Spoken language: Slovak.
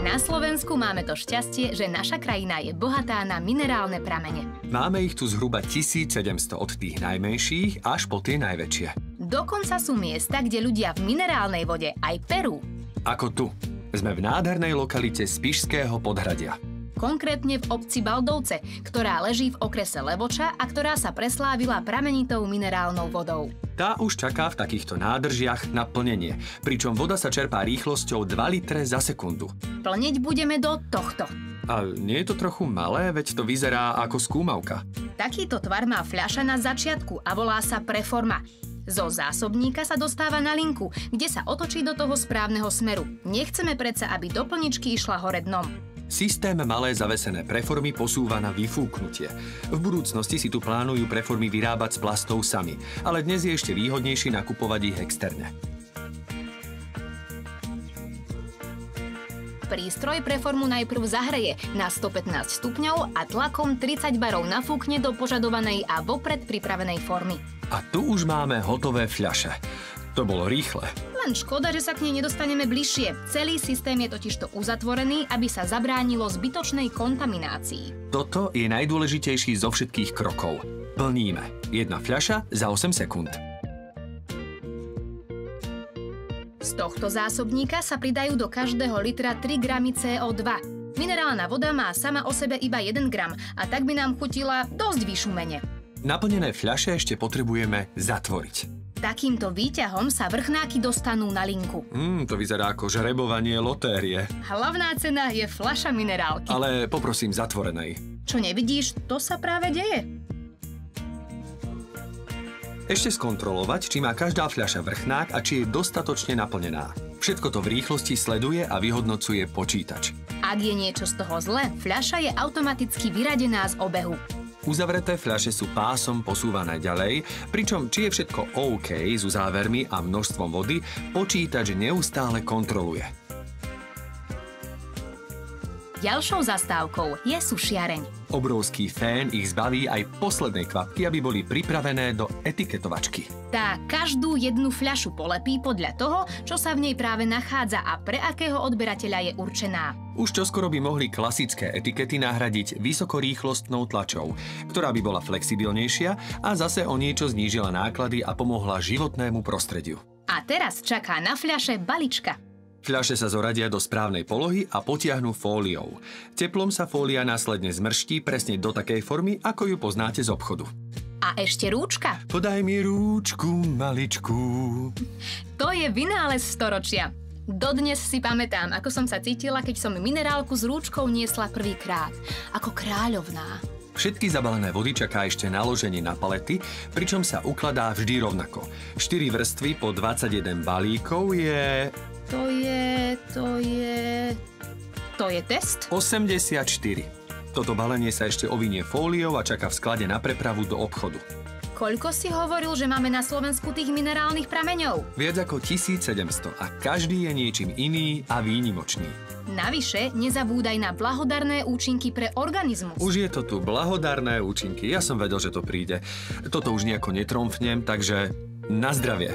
Na Slovensku máme to šťastie, že naša krajina je bohatá na minerálne pramene. Máme ich tu zhruba 1700 od tých najmenších až po tie najväčšie. Dokonca sú miesta, kde ľudia v minerálnej vode aj perú. Ako tu. Sme v nádhernej lokalite Spišského podhradia. Konkrétne v obci Baldovce, ktorá leží v okrese Levoča a ktorá sa preslávila pramenitou minerálnou vodou. Tá už čaká v takýchto nádržiach na plnenie, pričom voda sa čerpá rýchlosťou 2 litre za sekundu. Plniť budeme do tohto. A nie je to trochu malé, veď to vyzerá ako skúmavka. Takýto tvar má fľaša na začiatku a volá sa preforma. Zo zásobníka sa dostáva na linku, kde sa otočí do toho správneho smeru. Nechceme predsa, aby do plničky išla hore dnom. Systém malé zavesené preformy posúva na vyfúknutie. V budúcnosti si tu plánujú preformy vyrábať z plastov sami, ale dnes je ešte výhodnejšie nakupovať ich externe. Prístroj preformu najprv zahreje na 115 stupňov a tlakom 30 barov nafúkne do požadovanej a vopred pripravenej formy. A tu už máme hotové fľaše. To bolo rýchle. Len škoda, že sa k nej nedostaneme bližšie. Celý systém je totižto uzatvorený, aby sa zabránilo zbytočnej kontaminácii. Toto je najdôležitejší zo všetkých krokov. Plníme. 1 fľaša za 8 sekúnd. Z tohto zásobníka sa pridajú do každého litra 3 gramy CO2. Minerálna voda má sama o sebe iba 1 gram a tak by nám chutila dosť vyšumene. Naplnené fľaše ešte potrebujeme zatvoriť. Takýmto výťahom sa vrchnáky dostanú na linku. To vyzerá ako žrebovanie lotérie. Hlavná cena je fľaša minerálky. Ale poprosím zatvorenej. Čo nevidíš, to sa práve deje. Ešte skontrolovať, či má každá fľaša vrchnák a či je dostatočne naplnená. Všetko to v rýchlosti sleduje a vyhodnocuje počítač. Ak je niečo z toho zle, fľaša je automaticky vyradená z obehu. Uzavreté fľaše sú pásom posúvané ďalej, pričom či je všetko OK s uzávermi a množstvom vody, počítač neustále kontroluje. Ďalšou zastávkou je sušiareň. Obrovský fén ich zbaví aj poslednej kvapky, aby boli pripravené do etiketovačky. Tá každú jednu fľašu polepí podľa toho, čo sa v nej práve nachádza a pre akého odberateľa je určená. Už čoskoro by mohli klasické etikety nahradiť vysokorýchlostnou tlačou, ktorá by bola flexibilnejšia a zase o niečo znížila náklady a pomohla životnému prostrediu. A teraz čaká na fľaše balička. Fľaše sa zoradia do správnej polohy a potiahnú fóliou. Teplom sa fólia následne zmrští presne do takej formy, ako ju poznáte z obchodu. A ešte rúčka. Podaj mi rúčku, maličku. To je vynález storočia. Dodnes si pamätám, ako som sa cítila, keď som minerálku s rúčkou niesla prvýkrát. Ako kráľovná. Všetky zabalené vody čaká ešte naloženie na palety, pričom sa ukladá vždy rovnako. 4 vrstvy po 21 balíkov je... To je test? 84. Toto balenie sa ešte ovinie fóliou a čaká v sklade na prepravu do obchodu. Koľko si hovoril, že máme na Slovensku tých minerálnych prameňov? Viac ako 1700 a každý je niečím iný a výnimočný. Navyše, nezabúdaj na blahodarné účinky pre organizmus. Už je to tu, blahodarné účinky. Ja som vedel, že to príde. Toto už nejako netromfnem, takže na zdravie.